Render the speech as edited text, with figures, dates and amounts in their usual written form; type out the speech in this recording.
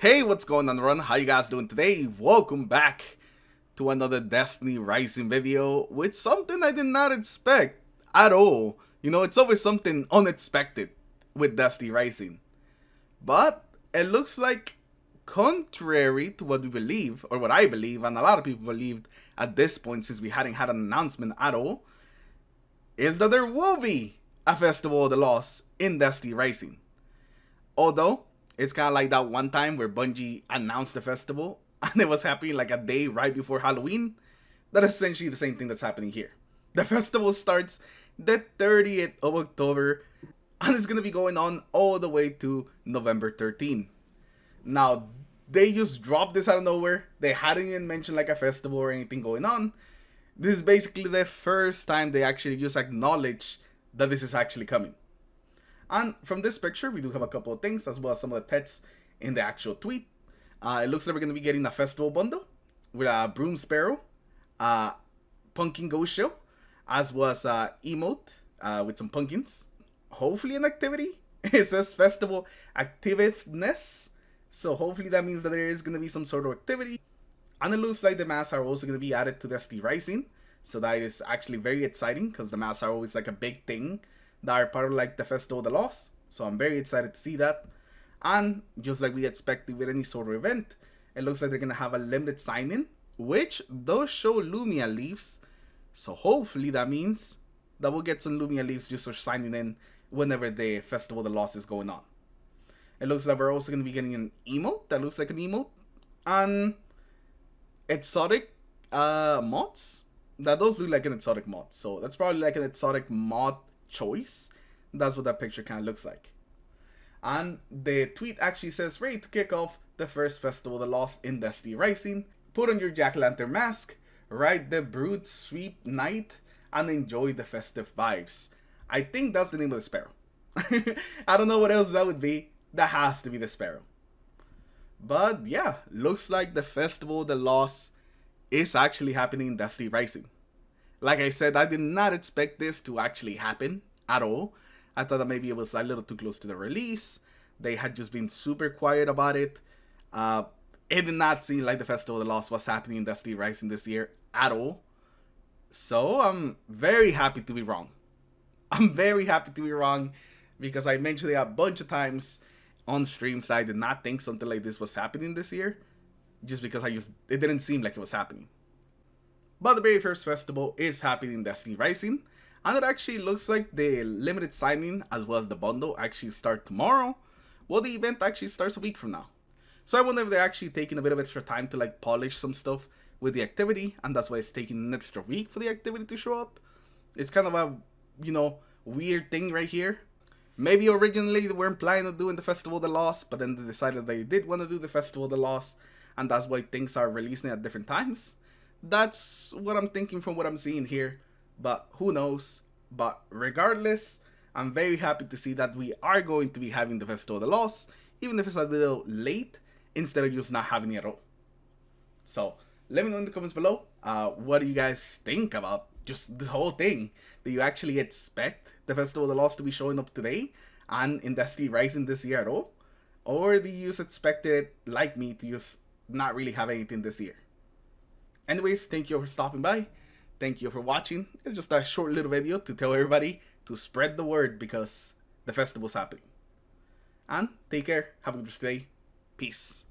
Hey, what's going on, Run? How you guys doing today? Welcome back to another Destiny Rising video with something I did not expect at all. You know, it's always something unexpected with Destiny Rising. But it looks like, contrary to what we believe, or what I believe, and a lot of people believed at this point since we hadn't had an announcement at all, is that there will be a Festival of the Lost in Destiny Rising. Although, it's kind of like that one time where Bungie announced the festival and it was happening like a day right before Halloween. That is essentially the same thing that's happening here. The festival starts the 30th of October and it's going to be going on all the way to November 13th. Now, they just dropped this out of nowhere. They hadn't even mentioned like a festival or anything going on. This is basically the first time they actually just acknowledge that this is actually coming. And from this picture, we do have a couple of things, as well as some of the text in the actual tweet. It looks like we're going to be getting a festival bundle with a Broom Sparrow, Pumpkin Ghost Show, as well as Emote with some pumpkins. Hopefully an activity. It says festival activeness. So hopefully that means that there is going to be some sort of activity. And it looks like the masks are also going to be added to Destiny Rising. So that is actually very exciting because the masks are always like a big thing that are part of like the Festival of the Lost. So I'm very excited to see that. And just like we expected with any sort of event, it looks like they're going to have a limited sign-in, which does show Lumia leaves. So hopefully that means that we'll get some Lumia leaves just for signing in whenever the Festival of the Lost is going on. It looks like we're also going to be getting an emote that looks like an emote. And exotic mods. That does look like an exotic mod. So that's probably like an exotic mod choice. That's what that picture kind of looks like. And the tweet actually says, ready to kick off the first Festival of the Lost in Destiny Rising. Put on your jack-o'-lantern mask, ride the Brood Sweep Night, and enjoy the festive vibes. I think that's the name of the sparrow. I don't know what else that would be. That has to be the sparrow. But yeah, looks like the Festival of the Lost is actually happening in Destiny Rising. Like I said, I did not expect this to actually happen at all. I thought that maybe it was a little too close to the release. They had just been super quiet about it. It did not seem like the Festival of the Lost was happening in Destiny Rising this year at all. So I'm very happy to be wrong. I'm very happy to be wrong because I mentioned it a bunch of times on streams that I did not think something like this was happening this year. Just because it didn't seem like it was happening. But the very first festival is happening in Destiny Rising. And it actually looks like the limited signing as well as the bundle actually start tomorrow. Well, the event actually starts a week from now. So I wonder if they're actually taking a bit of extra time to like polish some stuff with the activity. And that's why it's taking an extra week for the activity to show up. It's kind of a, weird thing right here. Maybe originally they weren't planning on doing the Festival of the Lost. But then they decided they did want to do the Festival of the Lost. And that's why things are releasing at different times. That's what I'm thinking from what I'm seeing here. But who knows? But regardless, I'm very happy to see that we are going to be having the Festival of the Lost. Even if it's a little late, instead of just not having it at all. So, let me know in the comments below. What do you guys think about just this whole thing? Do you actually expect the Festival of the Lost to be showing up today? And in Destiny Rising this year at all? Or do you just expect it, like me, to just not really have anything this year? Anyways, thank you for stopping by. Thank you for watching. It's just a short little video to tell everybody to spread the word because the festival's happening. And take care. Have a good day. Peace.